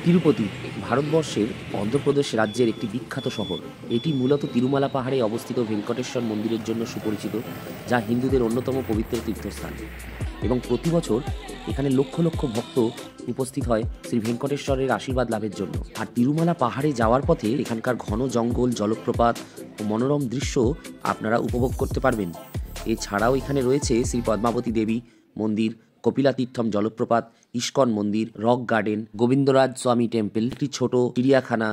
তিরুপতি ভারতবর্ষের অন্ধ্রপ্রদেশ রাজ্যের একটি বিখ্যাত শহর। এটি মূলত তিরুমালা পাহাড়ে অবস্থিত ভেঙ্কটেশ্বর মন্দিরের জন্য সুপরিচিত, যা হিন্দুদের অন্যতম পবিত্র তীর্থস্থান। এবং প্রতি বছর এখানে লক্ষ লক্ষ ভক্ত উপস্থিত হয় শ্রী ভেঙ্কটেশ্বরের আশীর্বাদ লাভের জন্য। আর তিরুমালা পাহাড়ে যাওয়ার পথে এখানকার ঘন জঙ্গল, জলপ্রপাত ও মনোরম দৃশ্য আপনারা উপভোগ করতে পারবেন। এছাড়াও এখানে রয়েছে শ্রী পদ্মাবতী দেবী মন্দির, কপিলা তীর্থম জলপ্রপাত, ইস্কন মন্দির, রক গার্ডেন, গোবিন্দরাজ স্বামী টেম্পল, একটি ছোট চিড়িয়াখানা।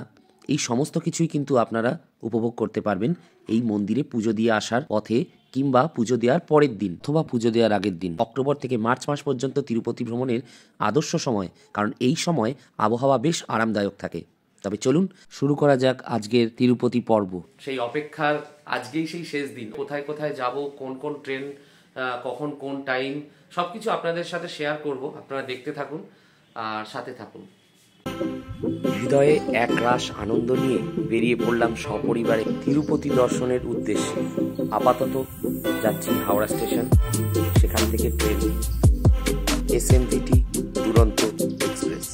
এই সমস্ত কিছুই কিন্তু আপনারা উপভোগ করতে পারবেন এই মন্দিরে পুজো দিয়ে আসার পথে কিংবা পুজো দেওয়ার পরের দিন অথবা পুজো দেওয়ার আগের দিন। অক্টোবর থেকে মার্চ মাস পর্যন্ত তিরুপতি ভ্রমণের আদর্শ সময়, কারণ এই সময় আবহাওয়া বেশ আরামদায়ক থাকে। তবে চলুন শুরু করা যাক আজকের তিরুপতি পর্ব। সেই অপেক্ষার আজকেই সেই শেষ দিন। কোথায় কোথায় যাব, কোন কোন ট্রেন কখন কোন টাইম, সবকিছু আপনাদের সাথে শেয়ার করব। আপনারা দেখতে থাকুন আর সাথে থাকুন। হৃদয়ে এক রাশ আনন্দ নিয়ে বেরিয়ে পড়লাম সপরিবারে তিরুপতি দর্শনের উদ্দেশ্যে। আপাতত যাচ্ছি হাওড়া স্টেশন, সেখান থেকে ট্রেন এসএমভিটি দুরন্ত এক্সপ্রেস।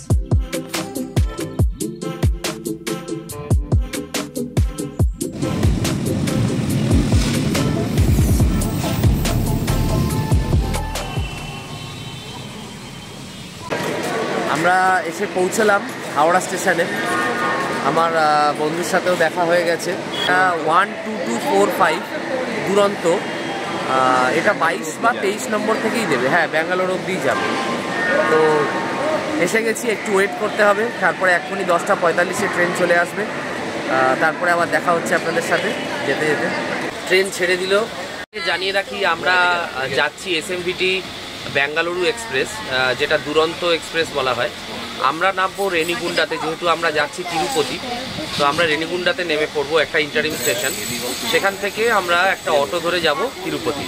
আমরা এসে পৌঁছলাম হাওড়া স্টেশনে। আমার বন্ধুর সাথেও দেখা হয়ে গেছে। 12245 দুরন্ত, এটা 22 বা 23 নম্বর থেকেই দেবে। হ্যাঁ, ব্যাঙ্গালোর অবধিই যাবে। তো এসে গেছি, একটু ওয়েট করতে হবে। তারপরে এখনই 10:45-এ ট্রেন চলে আসবে। তারপরে আবার দেখা হচ্ছে আপনাদের সাথে যেতে যেতে। ট্রেন ছেড়ে দিল। জানিয়ে রাখি, আমরা যাচ্ছি এসএমভিটি বেঙ্গালুরু এক্সপ্রেস, যেটা দুরন্ত এক্সপ্রেস বলা হয়। আমরা নামবো রেনিগুন্ডাতে, যেহেতু আমরা যাচ্ছি তিরুপতি। তো আমরা রেনিগুন্ডাতে নেমে পড়বো, একটা ইন্টারিম স্টেশন। সেখান থেকে আমরা একটা অটো ধরে যাব তিরুপতি।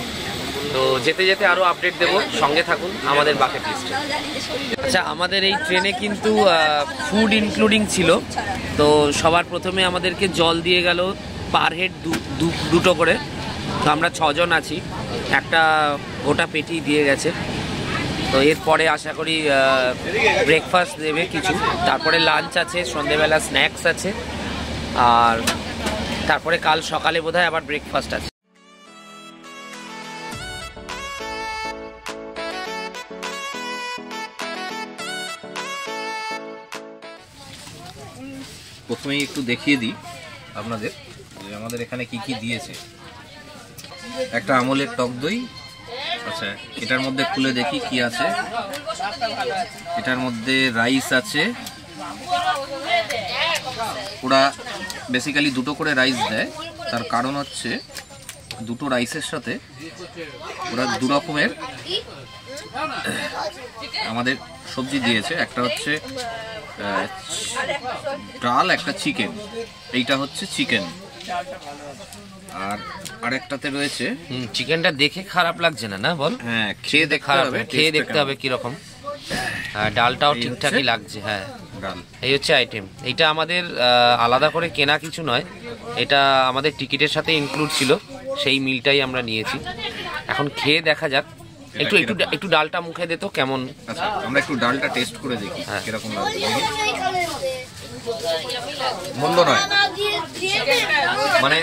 তো যেতে যেতে আরও আপডেট দেবো, সঙ্গে থাকুন আমাদের বাকেট লিস্টে। আচ্ছা, আমাদের এই ট্রেনে কিন্তু ফুড ইনক্লুডিং ছিল। তো সবার প্রথমে আমাদেরকে জল দিয়ে গেল পার হেড দুটো করে। তো আমরা 6 জন আছি, একটা গোটা পেটি দিয়ে গেছে। তো এরপরে আশা করি ব্রেকফাস্ট দেবে কিছু, তারপরে লাঞ্চ আছে, সন্ধেবেলা স্ন্যাক্স আছে, আর তারপরে কাল সকালে বোধহয় আবার ব্রেকফাস্ট আছে। প্রথমেই একটু দেখিয়ে দিই আপনাদের যে আমাদের এখানে কি কি দিয়েছে। একটা আমলের টক দই। আচ্ছা, এটার মধ্যে খুলে দেখি কি আছে। এটার মধ্যে রাইস আছে। ওরা বেসিক্যালি দুটো করে রাইস দেয়, তার কারণ হচ্ছে দুটো রাইসের সাথে ওরা দু রকমের আমাদের সবজি দিয়েছে। একটা হচ্ছে ডাল, একটা চিকেন। এইটা হচ্ছে চিকেন। আর আরেকটাতে রয়েছে, চিকেনটা দেখে খারাপ লাগছে না, না বল? হ্যাঁ, খেয়ে দেখতে হবে কিরকম। ডালটাও ঠিকঠাকই লাগছে। হ্যাঁ, ডাল এই হচ্ছে আইটেম। এইটা আমাদের আলাদা করে কেনা কিছু নয়, এটা আমাদের টিকিটের সাথে ইনক্লুড ছিল, সেই মিলটাই আমরা নিয়েছি। এখন খেয়ে দেখা যাক। একটু একটু একটু ডালটা মুখে দে তো কেমন। আচ্ছা, আমরা একটু ডালটা টেস্ট করে দেখি কিরকম লাগে। মন্দ নয়, মানে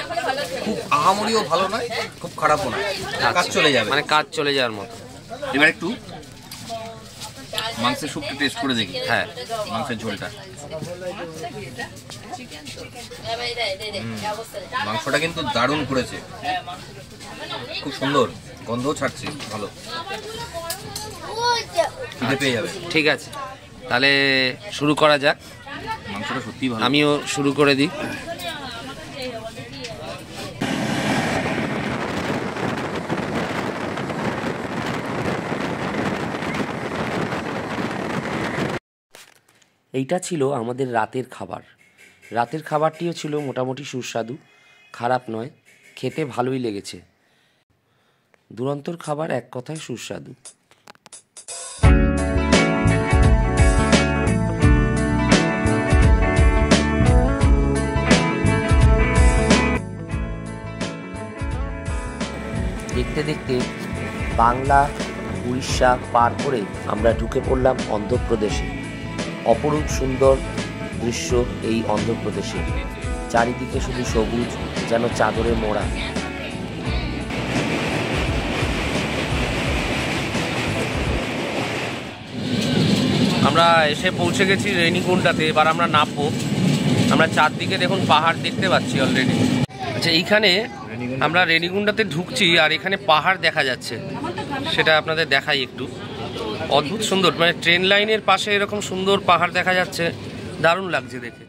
খুব আহামরিও ভালো নয়, খুব খারাপও নয়, কাজ চলে যাবে, মানে কাজ চলে যাওয়ার মতো। এবার একটু মাংসের স্যুপটা টেস্ট করে দেখি। হ্যাঁ, মাংসের ঝোলটা, মাংসটা কিন্তু দারুণ করেছে, খুব সুন্দর, গন্ধও ছাড়ছে ভালো, খিদে পেয়ে যাবে। ঠিক আছে, তাহলে শুরু করা যাক। মাংসটা সত্যিই ভালো। আমিও শুরু করে দিই। এইটা ছিল আমাদের রাতের খাবার। রাতের খাবারটিও ছিল মোটামুটি সুস্বাদু, খারাপ নয়, খেতে ভালোই লেগেছে। দুরন্তর খাবার এক কথায় সুস্বাদু। দেখতে দেখতে বাংলা, উড়িষ্যা পার করে আমরা ঢুকে পড়লাম অন্ধ্রপ্রদেশে। অপরূপ সুন্দর দৃশ্য এই অন্ধ্রপ্রদেশে। চারিদিকে শুধু সবুজ, যেন চাদরে মোড়া। আমরা এসে পৌঁছে গেছি রেনিগুন্ডাতে। এবার আমরা নামবো। আমরা চারদিকে দেখুন পাহাড় দেখতে পাচ্ছি অলরেডি। আচ্ছা, এইখানে আমরা রেনিগুন্ডাতে ঢুকছি আর এখানে পাহাড় দেখা যাচ্ছে, সেটা আপনাদের দেখাই একটু। অদ্ভুত সুন্দর, মানে ট্রেন লাইনের পাশে এরকম সুন্দর পাহাড় দেখা যাচ্ছে, দারুণ লাগছে দেখে।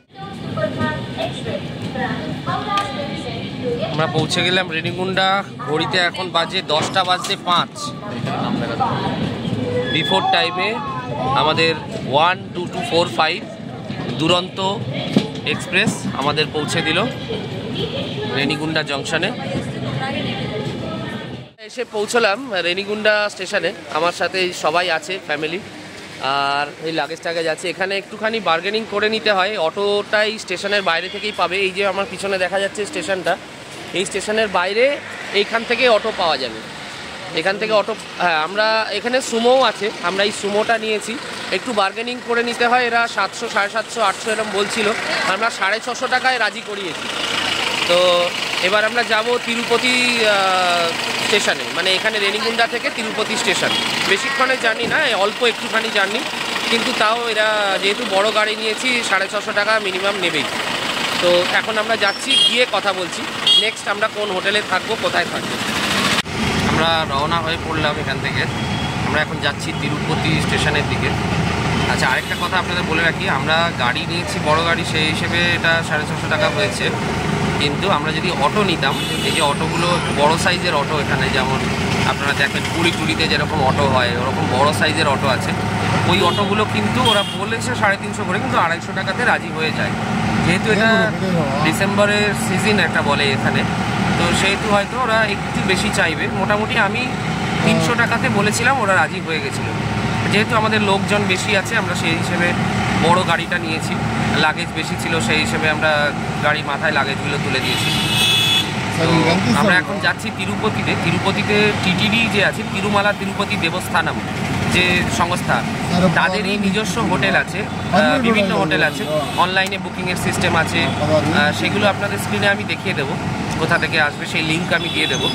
আমরা পৌঁছে গেলাম রেনিগুন্ডা। ঘড়িতে এখন বাজে 10:05। বিফোর টাইমে আমাদের 12245 দুরন্ত এক্সপ্রেস আমাদের পৌঁছে দিল রেনিগুন্ডা জংশনে। এসে পৌঁছলাম রেনিগুন্ডা স্টেশনে। আমার সাথে সবাই আছে, ফ্যামিলি, আর এই লাগেজ টাগেজ আছে। এখানে একটুখানি বার্গেনিং করে নিতে হয়। অটোটাই স্টেশনের বাইরে থেকেই পাবে। এই যে আমার পিছনে দেখা যাচ্ছে স্টেশনটা, এই স্টেশনের বাইরে এইখান থেকে অটো পাওয়া যাবে। এখান থেকে অটো, হ্যাঁ, আমরা এখানে সুমোও আছে, আমরা এই সুমোটা নিয়েছি। একটু বার্গেনিং করে নিতে হয়। এরা 700, 750, 800 এরকম বলছিল, আমরা 650 টাকায় রাজি করিয়েছি। তো এবার আমরা যাব তিরুপতি স্টেশনে, মানে এখানে রেনিগুন্ডা থেকে তিরুপতি স্টেশন। বেশিক্ষণের জার্নি না, অল্প একটুখানি জার্নি, কিন্তু তাও এরা যেহেতু বড় গাড়ি নিয়েছি 650 টাকা মিনিমাম নেবেই। তো এখন আমরা যাচ্ছি, গিয়ে কথা বলছি নেক্সট আমরা কোন হোটেলে থাকবো, কোথায় থাকবো। আমরা রওনা হয়ে পড়লাম এখান থেকে। আমরা এখন যাচ্ছি তিরুপতি স্টেশনের দিকে। আচ্ছা, আরেকটা কথা আপনাদের বলে রাখি, আমরা গাড়ি নিয়েছি বড় গাড়ি, সেই হিসেবে এটা 650 টাকা হয়েছে। কিন্তু আমরা যদি অটো নিতাম, এই যে অটোগুলো বড় সাইজের অটো, এখানে যেমন আপনারা দেখেন পুরীতে যেরকম অটো হয় ওরকম বড় সাইজের অটো আছে, ওই অটোগুলো কিন্তু ওরা বলেছে 350 করে, কিন্তু 250 টাকাতে রাজি হয়ে যায়। যেহেতু এটা ডিসেম্বরের সিজন একটা বলে এখানে, তো সেহেতু হয়তো ওরা একটু বেশি চাইবে। মোটামুটি আমি 300 টাকাতে বলেছিলাম, ওরা রাজি হয়ে গেছিলো। যেহেতু আমাদের লোকজন বেশি আছে, আমরা সেই হিসেবে বড় গাড়িটা নিয়েছি। লাগেজ বেশি ছিল, সেই হিসেবে আমরা গাড়ি মাথায় লাগেজগুলো তুলে দিয়েছি। তো আমরা এখন যাচ্ছি তিরুপতিতে। তিরুপতিতে টিটিডি যে আছে, তিরুমালা তিরুপতি দেবস্থানম যে সংস্থা, তাদেরই নিজস্ব হোটেল আছে, বিভিন্ন হোটেল আছে, অনলাইনে বুকিংয়ের সিস্টেম আছে। সেগুলো আপনাদের স্ক্রিনে আমি দেখিয়ে দেবো, কোথা থেকে আসবে সেই লিঙ্ক আমি দিয়ে দেবো।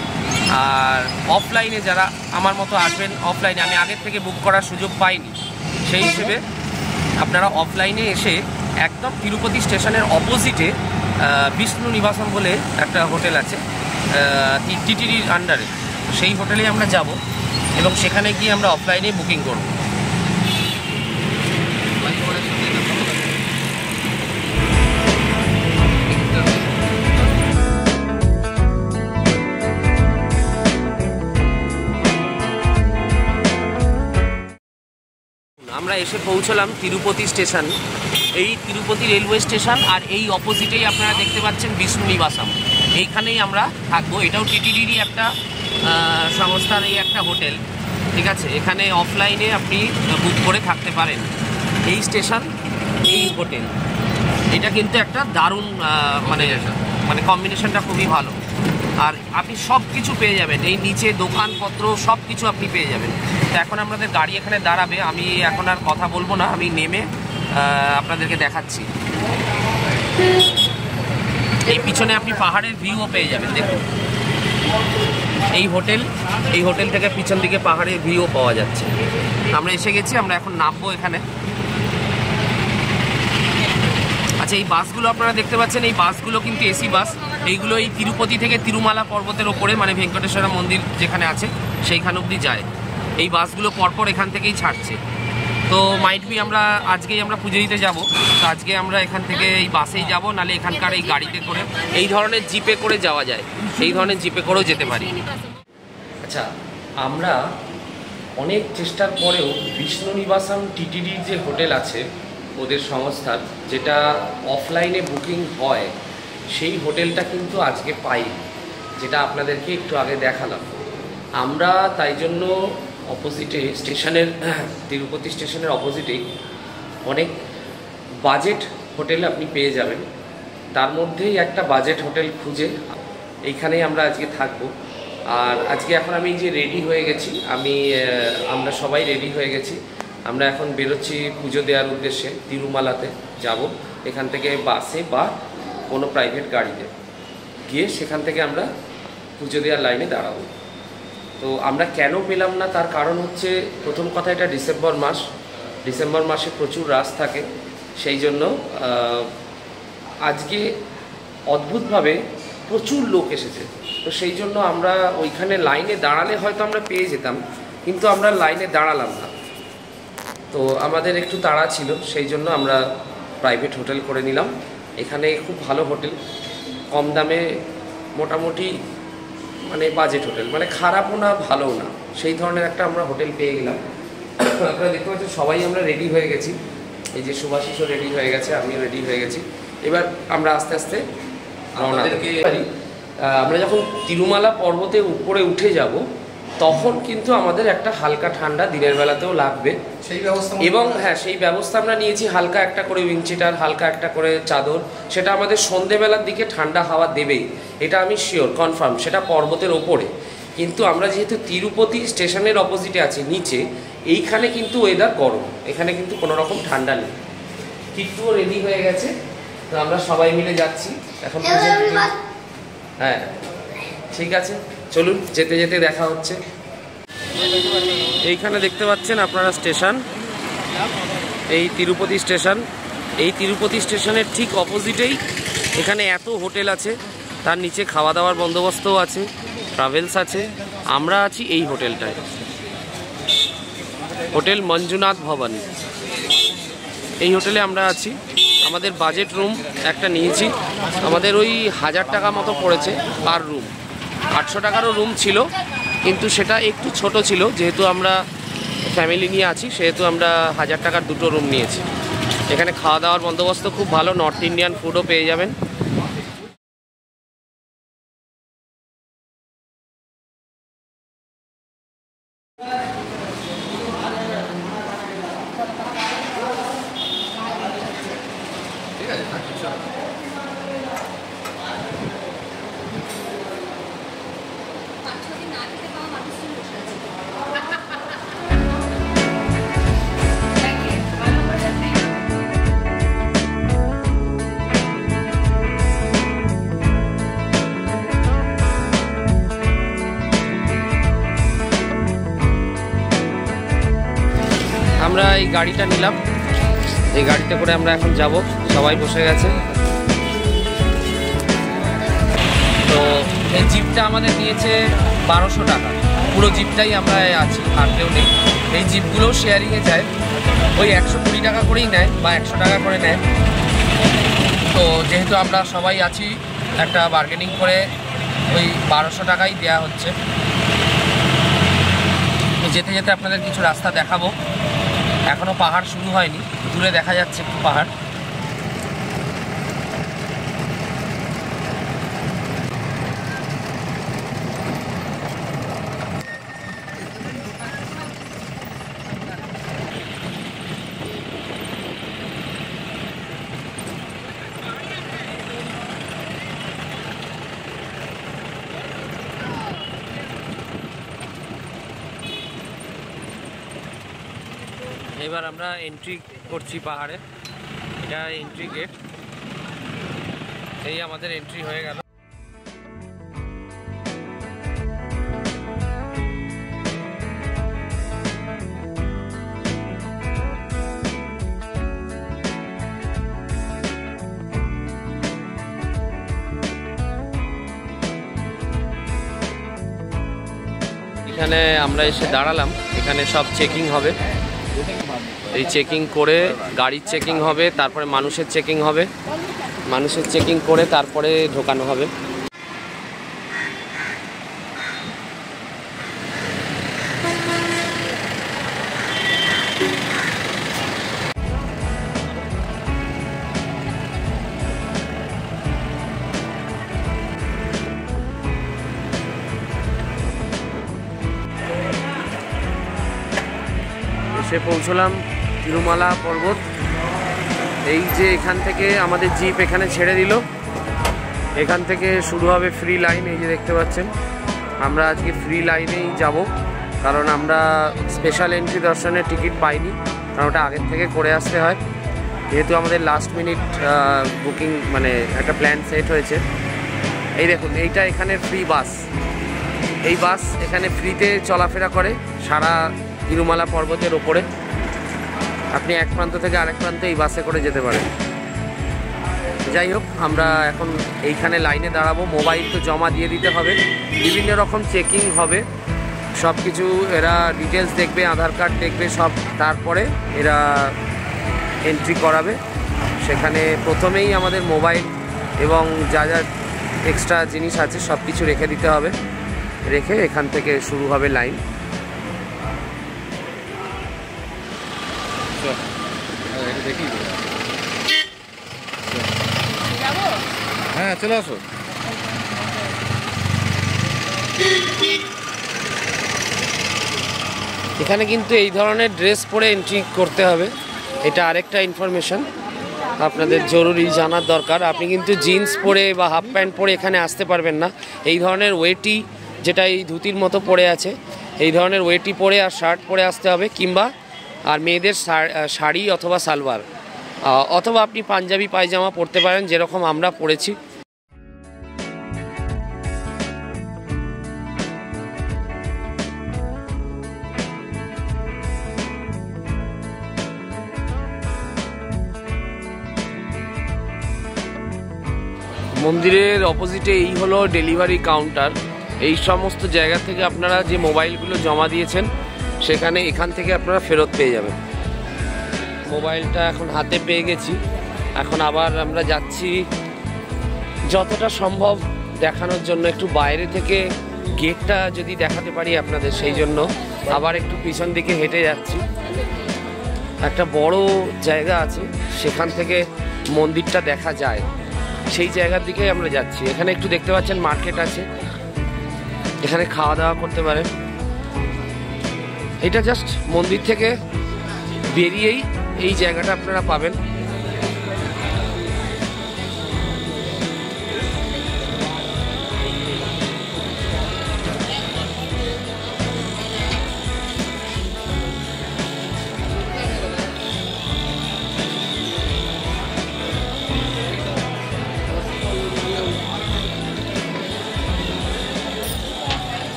আর অফলাইনে যারা আমার মতো আসবেন, অফলাইনে আমি আগের থেকে বুক করার সুযোগ পাইনি, সেই হিসেবে আপনারা অফলাইনে এসে একদম তিরুপতি স্টেশনের অপোজিটে বিষ্ণু নিবাসম বলে একটা হোটেল আছে টিটিডির আন্ডারে, সেই হোটেলে আমরা যাব এবং সেখানে গিয়ে আমরা অফলাইনে বুকিং করব। আমরা এসে পৌঁছলাম তিরুপতি স্টেশন। এই তিরুপতি রেলওয়ে স্টেশন, আর এই অপোজিটেই আপনারা দেখতে পাচ্ছেন বিষ্ণু নিবাসম। এইখানেই আমরা থাকবো। এটাও টিটিডিরই একটা সংস্থার এই একটা হোটেল, ঠিক আছে। এখানে অফলাইনে আপনি বুক করে থাকতে পারেন। এই স্টেশন, এই হোটেল, এটা কিন্তু একটা দারুণ মানে কম্বিনেশনটা খুবই ভালো। আর আপনি সব কিছু পেয়ে যাবেন, এই নিচে দোকানপত্র সব কিছু আপনি পেয়ে যাবেন। তো এখন আমাদের গাড়ি এখানে দাঁড়াবে, আমি এখন আর কথা বলবো না, আমি নেমে আপনাদেরকে দেখাচ্ছি। এই পিছনে আপনি পাহাড়ের ভিউও পেয়ে যাবেন, দেখুন এই হোটেল থেকে পিছন দিকে পাহাড়ের ভিউও পাওয়া যাচ্ছে। আমরা এসে গেছি, আমরা এখন নামবো এখানে। আচ্ছা, এই বাসগুলো আপনারা দেখতে পাচ্ছেন, এই বাসগুলো কিন্তু এসি বাস। এইগুলো এই তিরুপতি থেকে তিরুমালা পর্বতের ওপরে, মানে ভেঙ্কটেশ্বর মন্দির যেখানে আছে সেইখান অবধি যায়। এই বাসগুলো পরপর এখান থেকেই ছাড়ছে। তো মাইট বি আমরা আজকেই আমরা পুজো দিতে যাবো, তো আজকে আমরা এখান থেকে এই বাসেই যাব, নাহলে এখানকার এই গাড়িতে করে, এই ধরনের জিপে করে যাওয়া যায়, সেই ধরনের জিপে করেও যেতে পারি। আচ্ছা, আমরা অনেক চেষ্টার পরেও বিষ্ণু নিবাসম টিটিডির যে হোটেল আছে ওদের সংস্থার, যেটা অফলাইনে বুকিং হয়, সেই হোটেলটা কিন্তু আজকে পাই, যেটা আপনাদেরকে একটু আগে দেখালাম। আমরা তাই জন্য অপোজিটে স্টেশনের, তিরুপতি স্টেশনের অপোজিটেই অনেক বাজেট হোটেল আপনি পেয়ে যাবেন। তার মধ্যেই একটা বাজেট হোটেল খুঁজে এইখানেই আমরা আজকে থাকবো। আর আজকে এখন আমি যে রেডি হয়ে গেছি, আমরা সবাই রেডি হয়ে গেছি। আমরা এখন বেরোচ্ছি পুজো দেওয়ার উদ্দেশ্যে, তিরুমালাতে যাব। এখান থেকে বাসে বা কোনো প্রাইভেট গাড়িতে গিয়ে সেখান থেকে আমরা পুজো দেওয়ার লাইনে দাঁড়াবো। তো আমরা কেন পেলাম না তার কারণ হচ্ছে, প্রথম কথা এটা ডিসেম্বর মাস, ডিসেম্বর মাসে প্রচুর রাশ থাকে, সেই জন্য আজকে অদ্ভুতভাবে প্রচুর লোক এসেছে। তো সেই জন্য আমরা ওইখানে লাইনে দাঁড়ালে হয়তো আমরা পেয়ে যেতাম, কিন্তু আমরা লাইনে দাঁড়ালাম না। তো আমাদের একটু তাড়া ছিল, সেই জন্য আমরা প্রাইভেট হোটেল করে নিলাম। এখানে খুব ভালো হোটেল, কম দামে, মোটামুটি মানে বাজেট হোটেল, মানে খারাপও না ভালোও না, সেই ধরনের একটা আমরা হোটেল পেয়ে গেলাম। আপনারা দেখতে পাচ্ছেন সবাই আমরা রেডি হয়ে গেছি, এই যে সুভাষিসও রেডি হয়ে গেছে, আমিও রেডি হয়ে গেছি। এবার আমরা আস্তে আস্তে রওনা দিতে পারি। আমরা যখন তিরুমালা পর্বতে উপরে উঠে যাব তখন কিন্তু আমাদের একটা হালকা ঠান্ডা দিনের বেলাতেও লাগবে, সেই ব্যবস্থা। এবং হ্যাঁ, সেই ব্যবস্থা আমরা নিয়েছি, হালকা একটা করে উইন্ডচিটার, হালকা একটা করে চাদর। সেটা আমাদের সন্ধেবেলার দিকে ঠান্ডা হাওয়া দেবেই, এটা আমি শিওর, কনফার্ম, সেটা পর্বতের ওপরে। কিন্তু আমরা যেহেতু তিরুপতি স্টেশনের অপোজিটে আছি নিচে, এইখানে কিন্তু ওয়েদার গরম, এখানে কিন্তু কোনো রকম ঠান্ডা নেই। কিট্টুও রেডি হয়ে গেছে, তো আমরা সবাই মিলে যাচ্ছি এখন। হ্যাঁ ঠিক আছে, চলুন, যেতে যেতে দেখা হচ্ছে। এইখানে দেখতে পাচ্ছেন আপনারা স্টেশন, এই তিরুপতি স্টেশন। এই তিরুপতি স্টেশনের ঠিক অপোজিটেই এখানে এত হোটেল আছে, তার নিচে খাওয়া দাওয়ার বন্দোবস্তও আছে, ট্রাভেলস আছে। আমরা আছি এই হোটেলটায়, হোটেল মঞ্জুনাথ ভবানী। এই হোটেলে আমরা আছি। আমাদের বাজেট রুম একটা নিয়েছি, আমাদের ওই 1000 টাকা মতো পড়েছে পার রুম। 800 টাকারও রুম ছিল, কিন্তু সেটা একটু ছোট ছিল, যেহেতু আমরা ফ্যামিলি নিয়ে আছি সেহেতু আমরা 1000 টাকার দুটো রুম নিয়েছি। এখানে খাওয়া দাওয়ার বন্দোবস্ত খুব ভালো, নর্থ ইন্ডিয়ান ফুডও পেয়ে যাবেন। আমরা এই গাড়িটা নিলাম, এই গাড়িতে করে আমরা এখন যাব, সবাই বসে গেছে। তো এই জিপটা আমাদের নিয়েছে 1200 টাকা, পুরো জিপটাই আমরা আছি, আর কেউ নেই। এই জিপগুলোও শেয়ারিংয়ে যায়, ওই 120 টাকা করেই নেয় বা 100 টাকা করে নেয়। তো যেহেতু আমরা সবাই আছি, একটা বার্গেনিং করে ওই 1200 টাকাই দেওয়া হচ্ছে। যেতে যেতে আপনাদের কিছু রাস্তা দেখাবো, এখনো পাহাড় শুরু হয়নি, দূরে দেখা যাচ্ছে একটু পাহাড়। এবার আমরা এন্ট্রি করছি পাহাড়ে, এটা এন্ট্রি গেট, এই আমাদের এন্ট্রি হয়ে গেল। এখানে আমরা এসে দাঁড়ালাম, এখানে সব চেকিং হবে। এই চেকিং করে গাড়ির চেকিং হবে, তারপরে মানুষের চেকিং হবে, মানুষের চেকিং করে তারপরে ঢোকানো হবে। এসে পৌঁছলাম তিরুমালা পর্বত। এই যে এখান থেকে আমাদের জিপ এখানে ছেড়ে দিল, এখান থেকে শুরু হবে ফ্রি লাইন। এই যে দেখতে পাচ্ছেন, আমরা আজকে ফ্রি লাইনেই যাব। কারণ আমরা স্পেশাল এন্ট্রি দর্শনের টিকিট পাইনি, কারণ ওটা আগের থেকে করে আসতে হয়। যেহেতু আমাদের লাস্ট মিনিট বুকিং মানে একটা প্ল্যান সেট হয়েছে। এই দেখুন, এইটা এখানে ফ্রি বাস। এই বাস এখানে ফ্রিতে চলাফেরা করে সারা তিরুমালা পর্বতের ওপরে। আপনি এক প্রান্ত থেকে আরেক প্রান্তে এই বাসে করে যেতে পারেন। যাই হোক, আমরা এখন এইখানে লাইনে দাঁড়াবো। মোবাইল তো জমা দিয়ে দিতে হবে, বিভিন্ন রকম চেকিং হবে, সব কিছু এরা ডিটেলস দেখবে, আধার কার্ড দেখবে সব, তারপরে এরা এন্ট্রি করাবে। সেখানে প্রথমেই আমাদের মোবাইল এবং যা যা এক্সট্রা জিনিস আছে সব কিছু রেখে দিতে হবে, রেখে এখান থেকে শুরু হবে লাইন। হ্যাঁ, চলে আসো। এখানে কিন্তু এই ধরনের ড্রেস পরে এন্ট্রি করতে হবে, এটা আরেকটা ইনফরমেশন আপনাদের জরুরি জানার দরকার। আপনি কিন্তু জিন্স পরে বা হাফ প্যান্ট পরে এখানে আসতে পারবেন না। এই ধরনের ওয়েটি, যেটা এই ধুতির মতো পরে আছে, এই ধরনের ওয়েটি পরে আর শার্ট পরে আসতে হবে, কিংবা আর মেয়েদের শাড়ি অথবা সালোয়ার, অথবা আপনি পাঞ্জাবি পায়জামা পরতে পারেন, যেরকম আমরা পরেছি। মন্দিরের অপোজিটে এই হলো ডেলিভারি কাউন্টার। এই সমস্ত জায়গা থেকে আপনারা যে মোবাইলগুলো জমা দিয়েছেন সেখানে এখান থেকে আপনারা ফেরত পেয়ে যাবেন। মোবাইলটা এখন হাতে পেয়ে গেছি, এখন আবার আমরা যাচ্ছি যতটা সম্ভব দেখানোর জন্য। একটু বাইরে থেকে গেটটা যদি দেখাতে পারি আপনাদের, সেই জন্য আবার একটু পিছন দিকে হেঁটে যাচ্ছি। একটা বড় জায়গা আছে, সেখান থেকে মন্দিরটা দেখা যায়, সেই জায়গার দিকে আমরা যাচ্ছি। এখানে একটু দেখতে পাচ্ছেন মার্কেট আছে, এখানে খাওয়া দাওয়া করতে পারেন। এটা জাস্ট মন্দির থেকে বেরিয়েই এই জায়গাটা আপনারা পাবেন।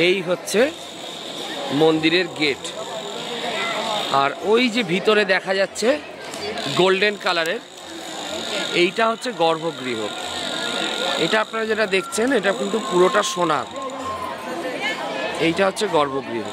এই হচ্ছে মন্দিরের গেট, আর ওই যে ভিতরে দেখা যাচ্ছে গোল্ডেন কালারের, এইটা হচ্ছে গর্ভগৃহ। এটা আপনারা যেটা দেখছেন এটা কিন্তু পুরোটা সোনার, এইটা হচ্ছে গর্ভগৃহ।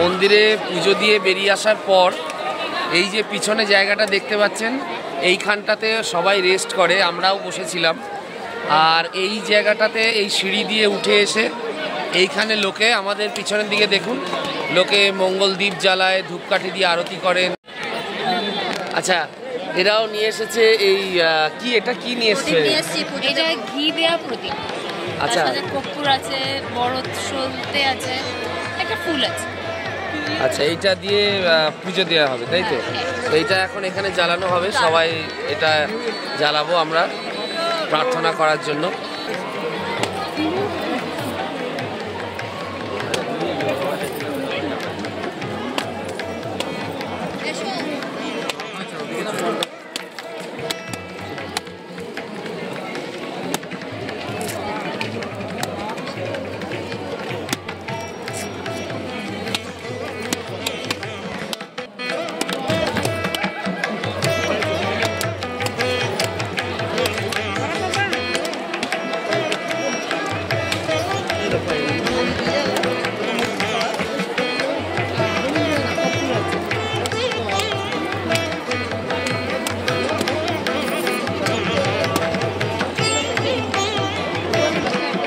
মন্দিরে পুজো দিয়ে বেরিয়ে আসার পর এই যে পিছনে জায়গাটা দেখতে পাচ্ছেন, এইখানটাতে সবাই রেস্ট করে, আমরাও বসেছিলাম। আর এই জায়গাটাতে এই সিঁড়ি দিয়ে উঠে এসে এইখানে লোকে, আমাদের পিছনের দিকে দেখুন, লোকে মঙ্গল দ্বীপ জ্বালায়, ধূপকাঠি দিয়ে আরতি করেন। আচ্ছা, এরাও নিয়ে এসেছে এই কি, এটা কি নিয়ে এসেছে? এটা ঘি দেওয়া প্রদীপ। আচ্ছা, কর্পূর আছে, বড় সলতে আছে, একটা ফুল আছে। আচ্ছা, এইটা দিয়ে পুজো দেওয়া হবে, তাই তো? তো এইটা এখন এখানে জ্বালানো হবে, সবাই এটা জ্বালাবো আমরা প্রার্থনা করার জন্য।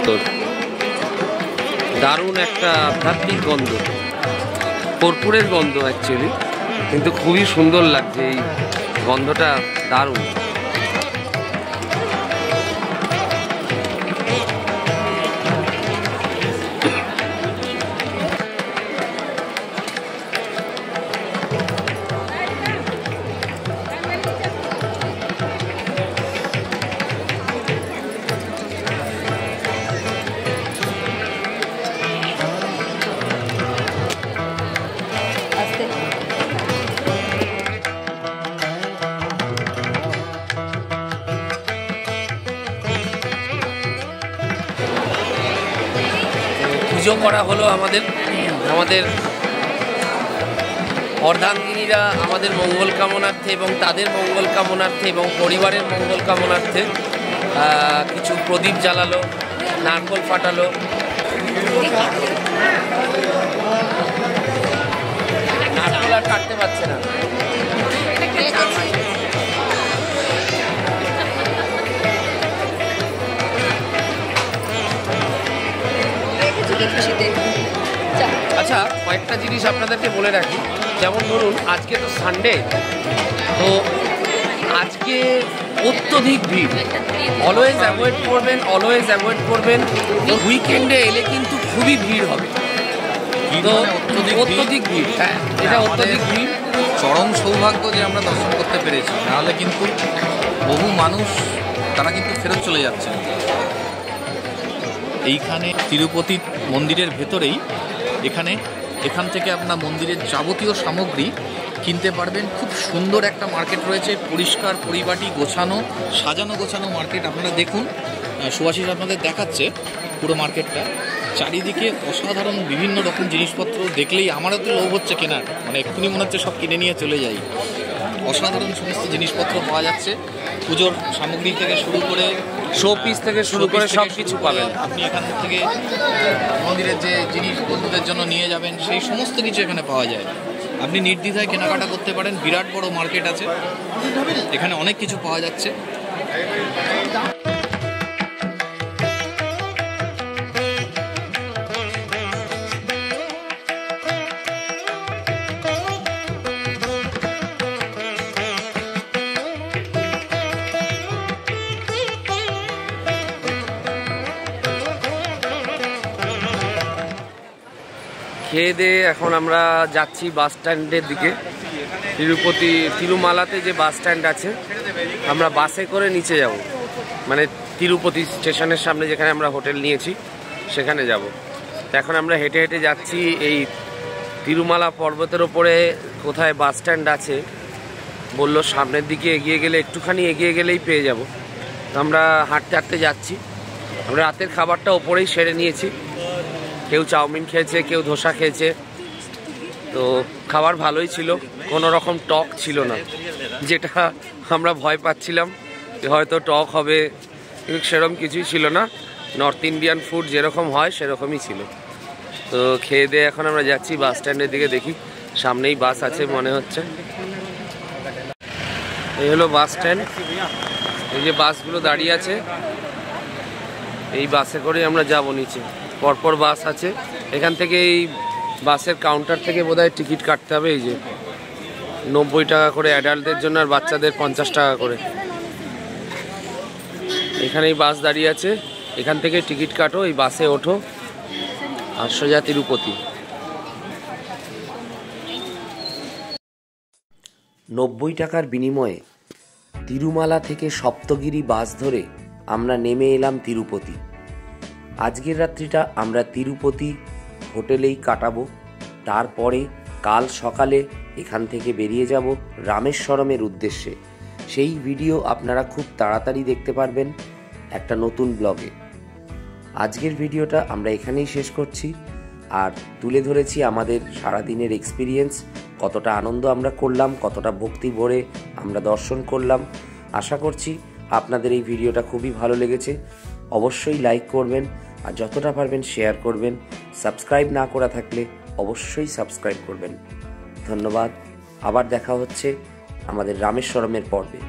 চত্বর। দারুণ একটা আধ্যাত্মিক গন্ধ, কর্পূরের গন্ধ অ্যাকচুয়ালি, কিন্তু খুবই সুন্দর লাগছে এই গন্ধটা, দারুণ। পুজো করা হলো আমাদের অর্ধাঙ্গিনীরা আমাদের মঙ্গল কামনার্থে এবং তাদের মঙ্গল কামনার্থে এবং পরিবারের মঙ্গল কামনার্থে কিছু প্রদীপ জ্বালালো, নারকেল ফাটালো। নারকেল আর কাটতে পারছে না। আচ্ছা, কয়েকটা জিনিস আপনাদেরকে বলে রাখি। যেমন ধরুন, আজকে তো সানডে, তো আজকে অত্যধিক ভিড়। অলওয়েজ অ্যাভয়েড করবেন। উইকেন্ডে এলে কিন্তু খুবই ভিড় হবে, তো অত্যধিক ভিড়। হ্যাঁ, এটা অত্যধিক ভিড়। চরম সৌভাগ্য যে আমরা দর্শন করতে পেরেছি, নাহলে কিন্তু বহু মানুষ তারা কিন্তু ফেরত চলে যাচ্ছে। এইখানে তিরুপতি মন্দিরের ভেতরেই এখান থেকে আপনার মন্দিরের যাবতীয় সামগ্রী কিনতে পারবেন। খুব সুন্দর একটা মার্কেট রয়েছে, পরিষ্কার পরিপাটি সাজানো গোছানো মার্কেট। আপনারা দেখুন, সুভাষিস আপনাদের দেখাচ্ছে পুরো মার্কেটটা। চারিদিকে অসাধারণ বিভিন্ন রকম জিনিসপত্র দেখলেই আমারও তো লোভ হচ্ছে কেনার, মানে এক্ষুনি মনে হচ্ছে সব কিনে নিয়ে চলে যাই। অসাধারণ সমস্ত জিনিসপত্র পাওয়া যাচ্ছে, পুজোর সামগ্রী থেকে শুরু করে শো পিস থেকে শুরু করে সব কিছু পাবেন। আপনি এখান থেকে মন্দিরের যে জিনিস বন্ধুদের জন্য নিয়ে যাবেন, সেই সমস্ত কিছু এখানে পাওয়া যায়। আপনি নির্দ্বিধায় কেনাকাটা করতে পারেন। বিরাট বড় মার্কেট আছে, এখানে অনেক কিছু পাওয়া যাচ্ছে। খেয়ে দিয়ে এখন আমরা যাচ্ছি বাস স্ট্যান্ডের দিকে। তিরুমালাতে যে বাস স্ট্যান্ড আছে, আমরা বাসে করে নিচে যাব, মানে তিরুপতি স্টেশনের সামনে যেখানে আমরা হোটেল নিয়েছি সেখানে যাব। তো এখন আমরা হেঁটে হেঁটে যাচ্ছি। এই তিরুমালা পর্বতের ওপরে কোথায় বাস স্ট্যান্ড আছে বললো সামনের দিকে একটুখানি এগিয়ে গেলেই পেয়ে যাব। তো আমরা হাঁটতে হাঁটতে যাচ্ছি। আমরা রাতের খাবারটা ওপরেই সেরে নিয়েছি। কেউ চাউমিন খেয়েছে, কেউ ধোসা খেয়েছে। তো খাবার ভালোই ছিল, কোনো রকম টক ছিল না, যেটা আমরা ভয় পাচ্ছিলাম যে হয়তো টক হবে, কিন্তু সেরকম কিছুই ছিল না। নর্থ ইন্ডিয়ান ফুড যেরকম হয় সেরকমই ছিল। তো খেয়ে দিয়ে এখন আমরা যাচ্ছি বাস স্ট্যান্ডের দিকে। দেখি সামনেই বাস আছে মনে হচ্ছে। এই হলো বাস স্ট্যান্ড। এই যে বাসগুলো দাঁড়িয়ে আছে, এই বাসে করে আমরা যাব নিচে। পরপর বাস আছে। এখান থেকে এই বাসের কাউন্টার থেকে বোধহয় টিকিট কাটতে হবে। এই যে 90 টাকা করে অ্যাডাল্টদের জন্য, আর বাচ্চাদের 50 টাকা করে। এখানেই বাস দাঁড়িয়ে আছে, এখান থেকে টিকিট কাটো, এই বাসে ওঠো আর সোজা তিরুপতি। 90 টাকার বিনিময়ে তিরুমালা থেকে সপ্তগিরি বাস ধরে আমরা নেমে এলাম তিরুপতি। আজকের রাত্রিটা আমরা তিরুপতি হোটেলেই কাটাবো। তারপরে কাল সকালে এখান থেকে বেরিয়ে যাব রামেশ্বরমের উদ্দেশ্যে। সেই ভিডিও আপনারা খুব তাড়াতাড়ি দেখতে পারবেন একটা নতুন ব্লগে। আজকের ভিডিওটা আমরা এখানেই শেষ করছি, আর তুলে ধরেছি আমাদের সারাদিনের এক্সপিরিয়েন্স, কতটা আনন্দ আমরা করলাম, কতটা ভক্তি ভরে আমরা দর্শন করলাম। আশা করছি আপনাদের এই ভিডিওটা খুবই ভালো লেগেছে। অবশ্যই লাইক করবেন, আর যতটা পারবেন শেয়ার করবেন। সাবস্ক্রাইব না করা থাকলে অবশ্যই সাবস্ক্রাইব করবেন। ধন্যবাদ। আবার দেখা হচ্ছে আমাদের রামেশ্বরমের পর্বে।